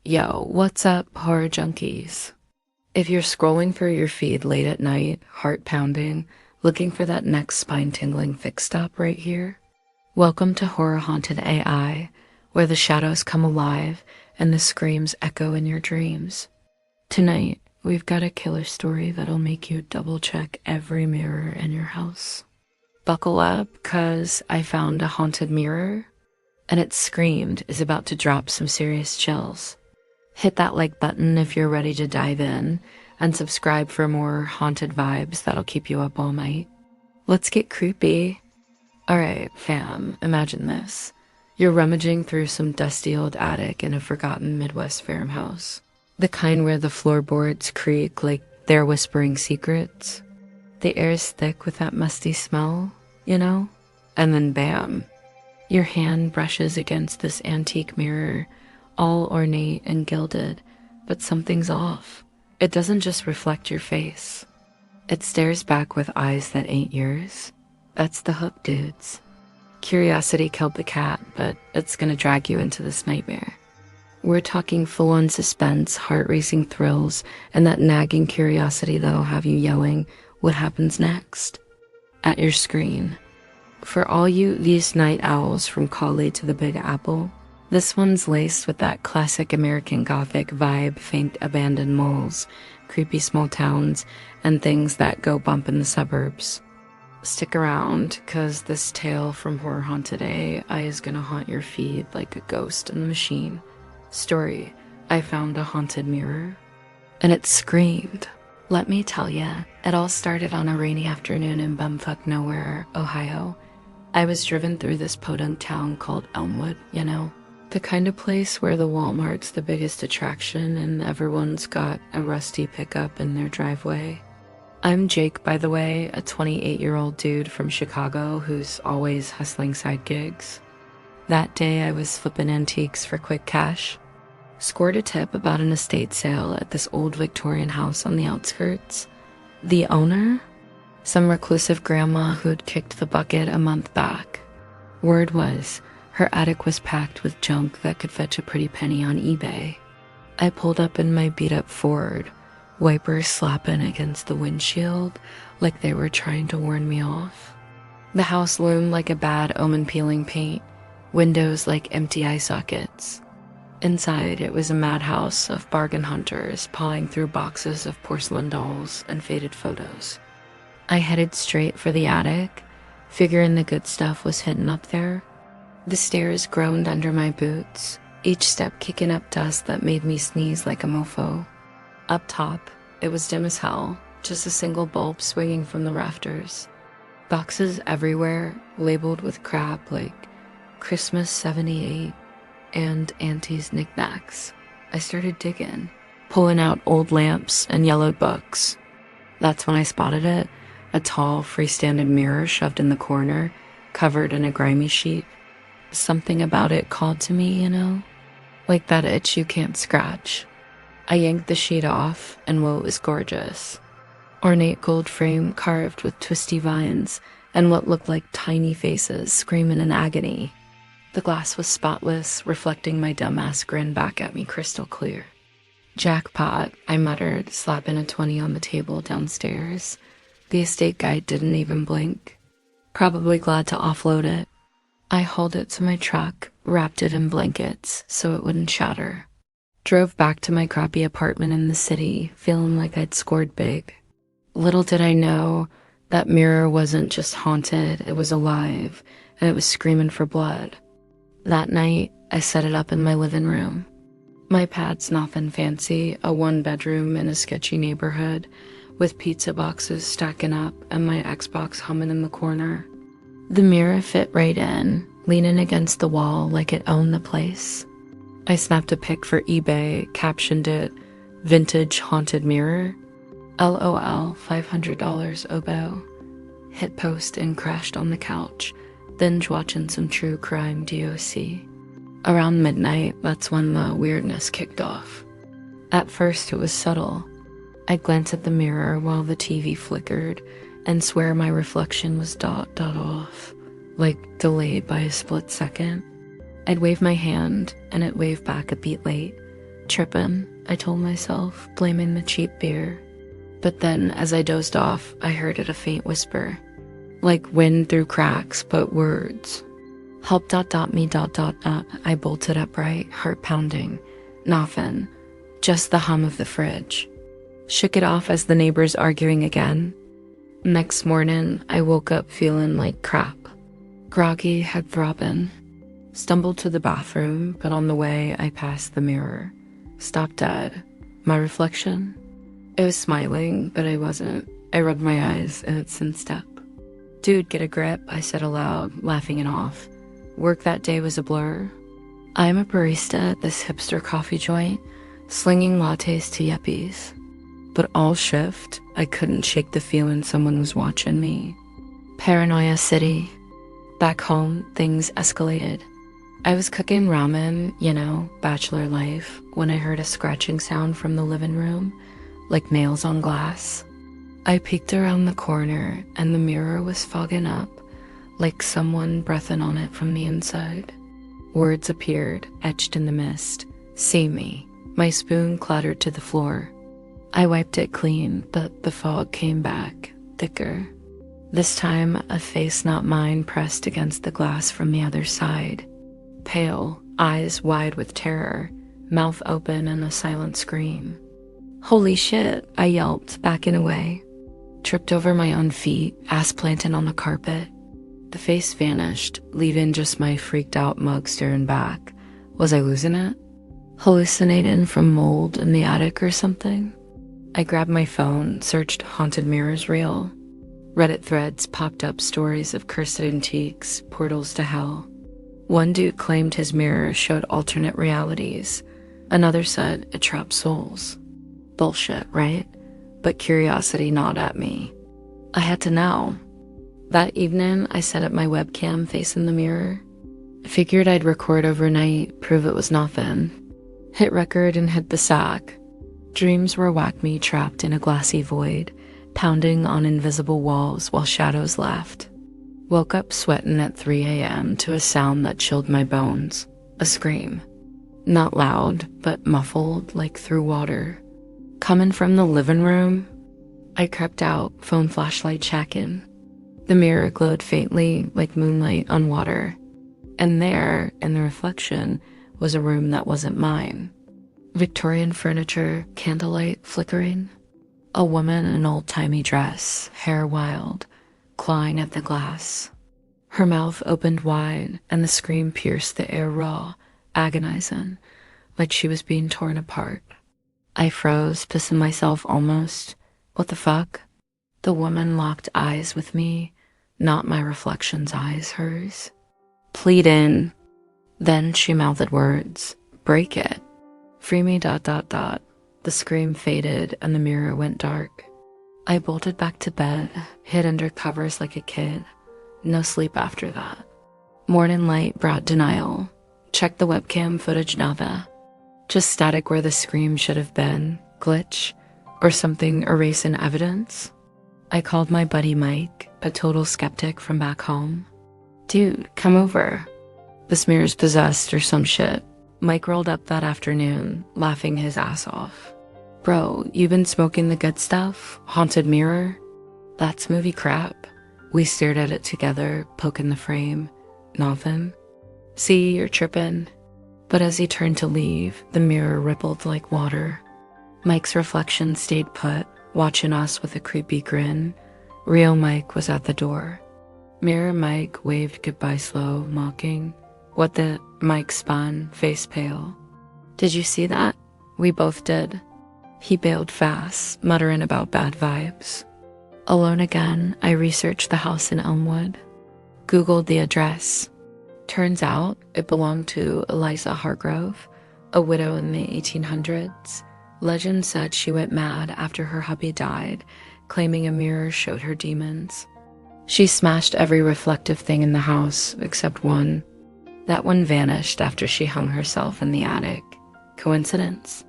Yo, what's up, horror junkies? If you're scrolling through your feed late at night, heart pounding, looking for that next spine tingling fix stop right here, welcome to HorrorHaunted AI, where the shadows come alive and the screams echo in your dreams. Tonight, we've got a killer story that'll make you double check every mirror in your house. Buckle up, cause I found a haunted mirror, and its screamed is about to drop some serious chills. Hit that like button if you're ready to dive in, and subscribe for more haunted vibes that'll keep you up all night. Let's get creepy. Alright, fam, imagine this. You're rummaging through some dusty old attic in a forgotten Midwest farmhouse. The kind where the floorboards creak like they're whispering secrets. The air's thick with that musty smell, you know? And then bam, your hand brushes against this antique mirror, all ornate and gilded, but something's off. It doesn't just reflect your face. It stares back with eyes that ain't yours. That's the hook, dudes. Curiosity killed the cat, but it's gonna drag you into this nightmare. We're talking full-on suspense, heart-racing thrills, and that nagging curiosity that'll have you yelling, "What happens next?" at your screen. For all you these night owls from Cali to the Big Apple, this one's laced with that classic American Gothic vibe, faint abandoned malls, creepy small towns, and things that go bump in the suburbs. Stick around, cause this tale from HorrorHaunted AI is gonna haunt your feed like a ghost in the machine. Story, I found a haunted mirror, and it screamed. Let me tell ya, it all started on a rainy afternoon in bumfuck nowhere, Ohio. I was driven through this podunk town called Elmwood, you know? The kind of place where the Walmart's the biggest attraction and everyone's got a rusty pickup in their driveway. I'm Jake, by the way, a 28-year-old dude from Chicago who's always hustling side gigs. That day I was flipping antiques for quick cash. Scored a tip about an estate sale at this old Victorian house on the outskirts. The owner? Some reclusive grandma who'd kicked the bucket a month back. Word was, her attic was packed with junk that could fetch a pretty penny on eBay. I pulled up in my beat-up Ford, wipers slapping against the windshield like they were trying to warn me off. The house loomed like a bad omen peeling paint, windows like empty eye sockets. Inside, it was a madhouse of bargain hunters pawing through boxes of porcelain dolls and faded photos. I headed straight for the attic, figuring the good stuff was hidden up there. The stairs groaned under my boots, each step kicking up dust that made me sneeze like a mofo. Up top, it was dim as hell, just a single bulb swinging from the rafters. Boxes everywhere, labeled with crap like Christmas 78 and Auntie's knickknacks. I started digging, pulling out old lamps and yellowed books. That's when I spotted it, a tall, freestanding mirror shoved in the corner, covered in a grimy sheet. Something about it called to me, you know? Like that itch you can't scratch. I yanked the sheet off, and whoa, it was gorgeous. Ornate gold frame carved with twisty vines, and what looked like tiny faces screaming in agony. The glass was spotless, reflecting my dumbass grin back at me crystal clear. Jackpot, I muttered, slapping a 20 on the table downstairs. The estate guy didn't even blink. Probably glad to offload it. I hauled it to my truck, wrapped it in blankets so it wouldn't shatter. Drove back to my crappy apartment in the city, feeling like I'd scored big. Little did I know, that mirror wasn't just haunted, it was alive, and it was screaming for blood. That night, I set it up in my living room. My pad's nothing fancy, a one-bedroom in a sketchy neighborhood, with pizza boxes stacking up and my Xbox humming in the corner. The mirror fit right in, leaning against the wall like it owned the place. I snapped a pic for eBay, captioned it, "Vintage Haunted Mirror." LOL, $500 oboe. Hit post and crashed on the couch, binge watching some true crime DOC. Around midnight, that's when the weirdness kicked off. At first it was subtle. I'd glance at the mirror while the TV flickered and swear my reflection was dot off, like delayed by a split second. I'd wave my hand and it waved back a beat late, Trippin', I told myself, blaming the cheap beer. But then, as I dozed off, I heard it a faint whisper. Like wind through cracks, but words. Help ... me ... I bolted upright, heart pounding. Nothing. Just the hum of the fridge. Shook it off as the neighbors arguing again. Next morning, I woke up feeling like crap. Groggy, head throbbing. Stumbled to the bathroom, but on the way, I passed the mirror. Stopped dead. My reflection? It was smiling, but I wasn't. I rubbed my eyes, and it's in step. Dude, get a grip, I said aloud, laughing it off. Work that day was a blur. I'm a barista at this hipster coffee joint, slinging lattes to yuppies. But all shift, I couldn't shake the feeling someone was watching me. Paranoia City. Back home, things escalated. I was cooking ramen, bachelor life, when I heard a scratching sound from the living room, like nails on glass. I peeked around the corner, and the mirror was fogging up, like someone breathing on it from the inside. Words appeared, etched in the mist. See me. My spoon clattered to the floor. I wiped it clean, but the fog came back, thicker. This time, a face not mine pressed against the glass from the other side. Pale, eyes wide with terror, mouth open and a silent scream. Holy shit, I yelped, backing away. Tripped over my own feet, ass planted on the carpet. The face vanished, leaving just my freaked out mug staring back. Was I losing it? Hallucinating from mold in the attic or something? I grabbed my phone, searched haunted mirrors reel. Reddit threads popped up stories of cursed antiques, portals to hell. One dude claimed his mirror showed alternate realities. Another said it trapped souls. Bullshit, right? But curiosity gnawed at me. I had to know. That evening, I set up my webcam facing the mirror. Figured I'd record overnight, prove it was nothing. Hit record and hit the sack. Dreams were whack me trapped in a glassy void, pounding on invisible walls while shadows laughed. Woke up sweating at 3 a.m. to a sound that chilled my bones. A scream. Not loud, but muffled like through water. Coming from the living room. I crept out, phone flashlight checking. The mirror glowed faintly like moonlight on water. And there, in the reflection, was a room that wasn't mine. Victorian furniture, candlelight flickering. A woman in an old-timey dress, hair wild, clawing at the glass. Her mouth opened wide, and the scream pierced the air raw, agonizing, like she was being torn apart. I froze, pissing myself almost. What the fuck? The woman locked eyes with me, not my reflection's eyes, hers. Pleading. Then she mouthed words. Break it. Free me ... The scream faded and the mirror went dark. I bolted back to bed, hid under covers like a kid. No sleep after that. Morning light brought denial. Checked the webcam footage, nada. Just static where the scream should have been. Glitch. Or something erasing evidence. I called my buddy Mike, a total skeptic from back home. Dude, come over. This mirror's possessed or some shit. Mike rolled up that afternoon, laughing his ass off. Bro, you been smoking the good stuff? Haunted mirror? That's movie crap. We stared at it together, poking the frame. Nothing. See, you're tripping. But as he turned to leave, the mirror rippled like water. Mike's reflection stayed put, watching us with a creepy grin. Real Mike was at the door. Mirror Mike waved goodbye slow, mocking. What the? Mike spun, face pale. Did you see that? We both did. He bailed fast, muttering about bad vibes. Alone again, I researched the house in Elmwood. Googled the address. Turns out it belonged to Eliza Hargrove, a widow in the 1800s. Legend said she went mad after her hubby died, claiming a mirror showed her demons. She smashed every reflective thing in the house except one. That one vanished after she hung herself in the attic. Coincidence?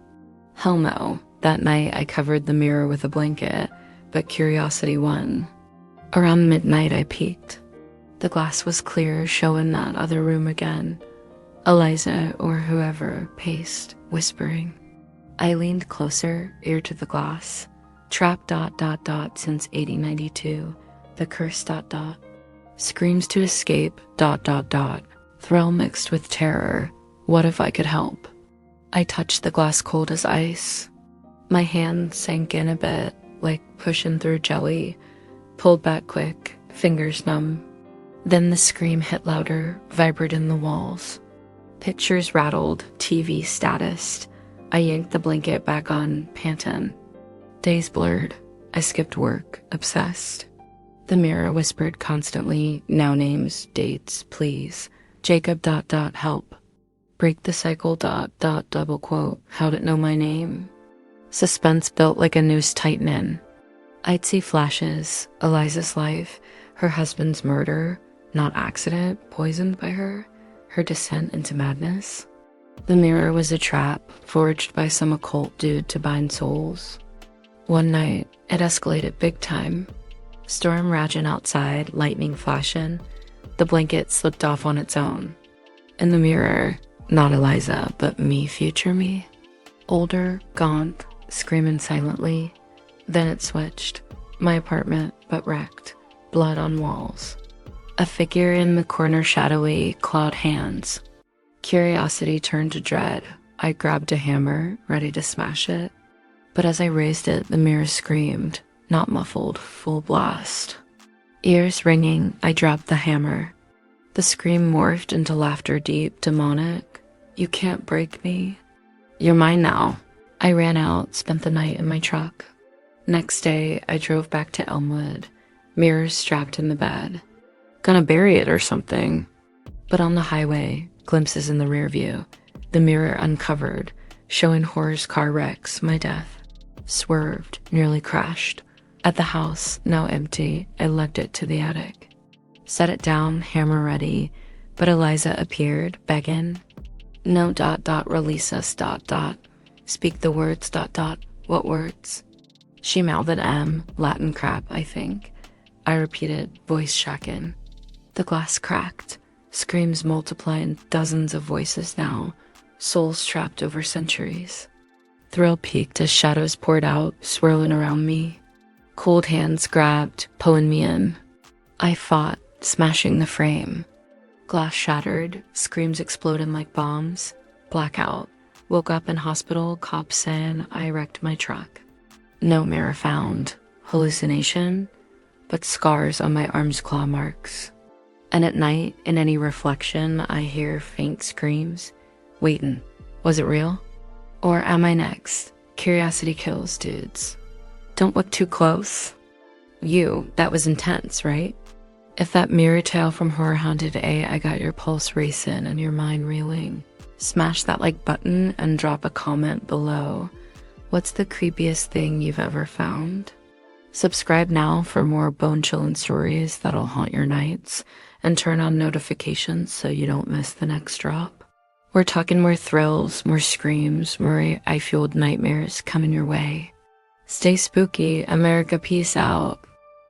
Hell no. That night I covered the mirror with a blanket, but curiosity won. Around midnight I peeked. The glass was clear, showing that other room again. Eliza, or whoever, paced, whispering. I leaned closer, ear to the glass. Trapped ... since 8092. The curse ... Screams to escape ... Thrill mixed with terror. What if I could help? I touched the glass cold as ice. My hand sank in a bit, like pushing through jelly. Pulled back quick, fingers numb. Then the scream hit louder, vibrated in the walls. Pictures rattled, TV statused. I yanked the blanket back on, panting. Days blurred. I skipped work, obsessed. The mirror whispered constantly, now names, dates, please. Jacob ... help. Break the cycle ... double quote. How'd it know my name? Suspense built like a noose tightening. I'd see flashes, Eliza's life, her husband's murder, not accident, poisoned by her descent into madness. The mirror was a trap, forged by some occult dude to bind souls. One night, it escalated big time. Storm raging outside, lightning flashing. The blanket slipped off on its own. In the mirror, not Eliza, but me, future me. Older, gaunt, screaming silently. Then it switched. My apartment, but wrecked. Blood on walls. A figure in the corner, shadowy, clawed hands. Curiosity turned to dread. I grabbed a hammer, ready to smash it. But as I raised it, the mirror screamed. Not muffled, full blast. Ears ringing, I dropped the hammer. The scream morphed into laughter, deep, demonic. You can't break me. You're mine now. I ran out, spent the night in my truck. Next day, I drove back to Elmwood, mirrors strapped in the bed. Gonna bury it or something. But on the highway, glimpses in the rear view, the mirror uncovered, showing Horror's car wrecks, my death. Swerved, nearly crashed. At the house, now empty, I lugged it to the attic. Set it down, hammer ready, but Eliza appeared, begging. No ... release us ... Speak the words ... What words? She mouthed M, Latin crap, I think. I repeated, voice shaken. The glass cracked. Screams multiplying, dozens of voices now. Souls trapped over centuries. Thrill peaked as shadows poured out, swirling around me. Cold hands grabbed, pulling me in. I fought, smashing the frame. Glass shattered, screams exploding like bombs. Blackout. Woke up in hospital, cops saying I wrecked my truck. No mirror found. Hallucination, but scars on my arm's claw marks. And at night, in any reflection, I hear faint screams. Waiting. Was it real? Or am I next? Curiosity kills, dudes. Don't look too close. That was intense, right? If that mirror tale from HorrorHaunted AI got your pulse racing and your mind reeling, smash that like button and drop a comment below. What's the creepiest thing you've ever found? Subscribe now for more bone-chilling stories that'll haunt your nights, and turn on notifications so you don't miss the next drop. We're talking more thrills, more screams, more AI-fueled nightmares coming your way. Stay spooky, America, peace out.